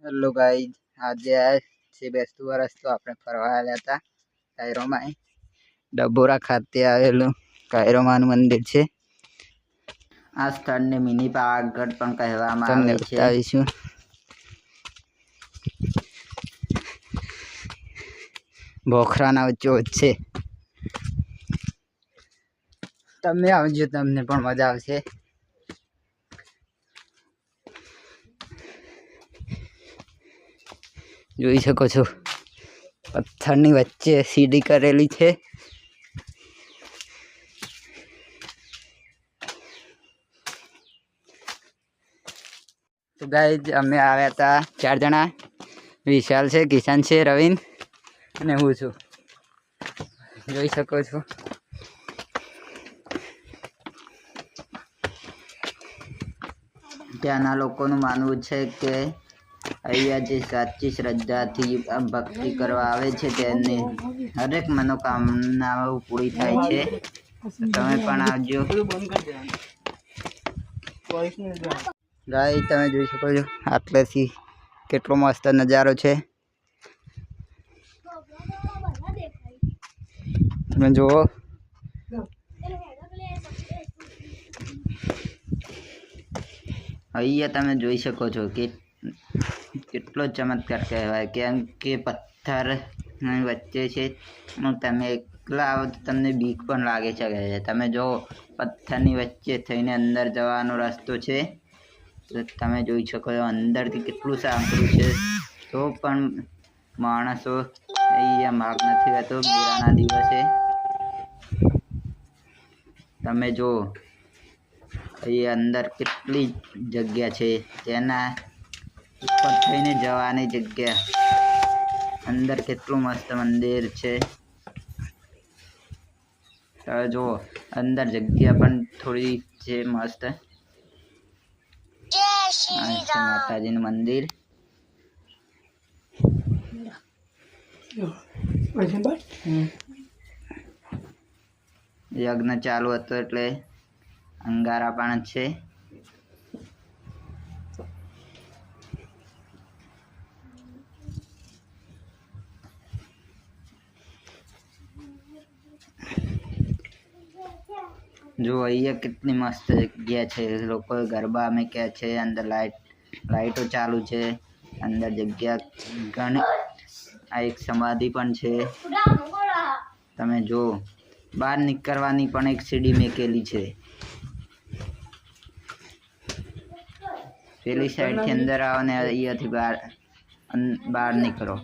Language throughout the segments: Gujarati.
હેલો ગાઈઝ, આજે આ છે બેસતું વર્ષ, તો આપણે ફરવા આવ્યા હતા કાયરોમાં. ડબોરા ખાતે આવેલું કાયરોમાનું મંદિર છે. આ સ્થળને મિની પાવાગઢ પણ કહેવામાં આવે છે. તમને બતાવીશું. બોખરાના વચ્ચે છે. તમે આવજો, તમને પણ મજા આવશે. જોઈ શકો છો, પથ્થરની વચ્ચે સીડી કરેલી છે. તો ગાઈઝ, અમે આવ્યા હતા 4 જણા. વિશાલ છે, કિશન છે, રવિન અને હું છું. જોઈ શકો છો. ત્યાંના લોકોનું માનવું છે કે અહીંયા જે સાચી શ્રદ્ધાથી ભક્તિ કરવા આવે છે તેની હરેક મનોકામનાઓ પૂરી થાય છે. તમે પણ આવજો. ગાય, તમે જોઈ શકો છો આટલેથી કેટલો મસ્ત નજારો છે. તમે જુઓ. અહીંયા તમે જોઈ શકો છો કે કેટલો ચમત્કાર કહેવાય, કેમ કે પથ્થરની વચ્ચે છે. તમે એકલા આવો તો તમને બીક પણ લાગે છે. તમે જો પથ્થરની વચ્ચે થઈને અંદર જવાનો રસ્તો છે. તો તમે જોઈ શકો છો અંદરથી કેટલું સાંકડું છે. તો પણ માણસો અહીંયા માર્ગ નથી રહેતો મેળાના દિવસે. તમે જો અહીંયા અંદર કેટલી જગ્યા છે. તેના ઉપર થઈને જવાની જગ્યા. અંદર કેટલું મસ્ત મંદિર છે. તમે જો અંદર જગ્યા પણ થોડી છે મસ્ત. માતાજીનું મંદિર. યજ્ઞ ચાલુ હતો એટલે અંગારા પણ છે. જો અહીંયા કેટલી મસ્ત જગ્યા છે. લોકો ગરબા અમે કે છે. અંદર લાઈટો ચાલુ છે. અંદર જગ્યા ઘણી. આ એક સમાધિ પણ છે. તમે જો બહાર નીકળવાની પણ એક સીડી મેકેલી છે. પેલી સાઈડથી અંદર આવો ને અહીંયાથી બહાર નીકળો.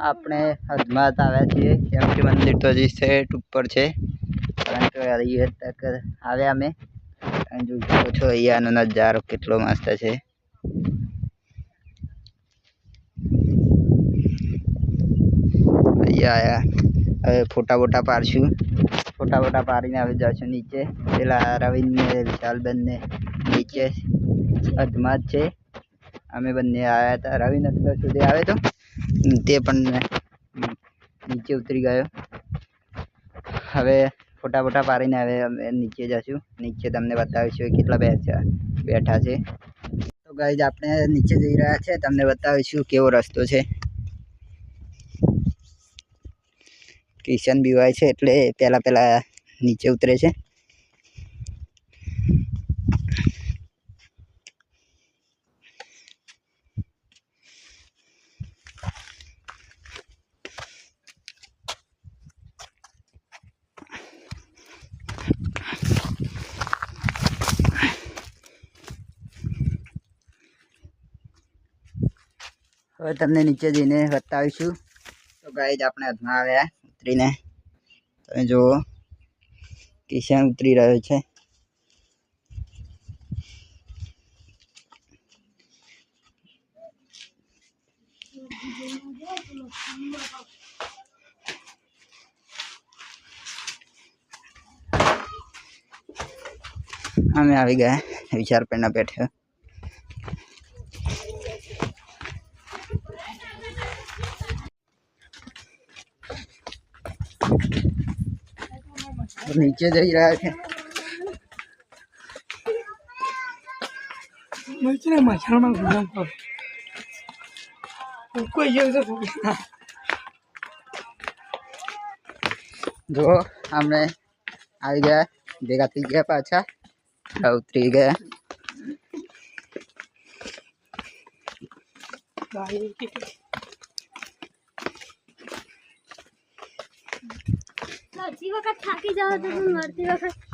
આપણે હદમાત આવ્યા છીએ, કેમ કે મંદિર તો હજી સેટ ઉપર છે. પરંતુ અહીંયા તક આવ્યા અમે. જોઈ શકો છો અહીંયાનો નજારો કેટલો મસ્ત છે. અહીંયા હવે ફોટા પાડશું. ફોટા પાડીને હવે જશું નીચે. પેલા રવિન ને વિશાલ બંને નીચે અધમાત છે. અમે બંને આવ્યા હતા. રવિન અંદર સુધી આવે તો તે પણ નીચે ઉતરી ગયો. હવે ફોટા પાડીને હવે અમે નીચે જશું. નીચે તમને બતાવીશું કેટલા બેઠા છે. તો ગાઈઝ, આપણે નીચે જઈ રહ્યા છે. તમને બતાવીશું કેવો રસ્તો છે. કિશન બીવાય છે એટલે પેલા નીચે ઉતરે છે. હવે તમને નીચે જઈને બતાવીશું. તો ગાઈઝ, આપણે હાથમાં આવ્યા ઉતરીને. તમે જુઓ કિશન ઉતરી રહ્યો છે. અમે આવી ગયા. વિચાર પેના બેઠે. નીચે જઈ રહ્યા છે. મચરા મછામાં ગુલામ પર જો અમે આવી ગયા ભેગા થઈ ગયા પાછા ઉતરી ગયા चौथी वक्त थाकी जाओ तो तुम मरती वक्त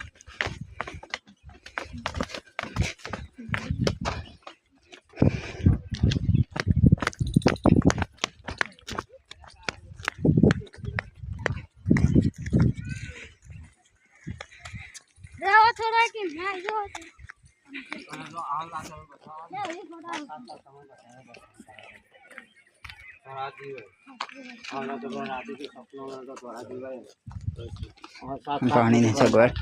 रहो थोड़ा कि मैं जो પાણીની સગવડ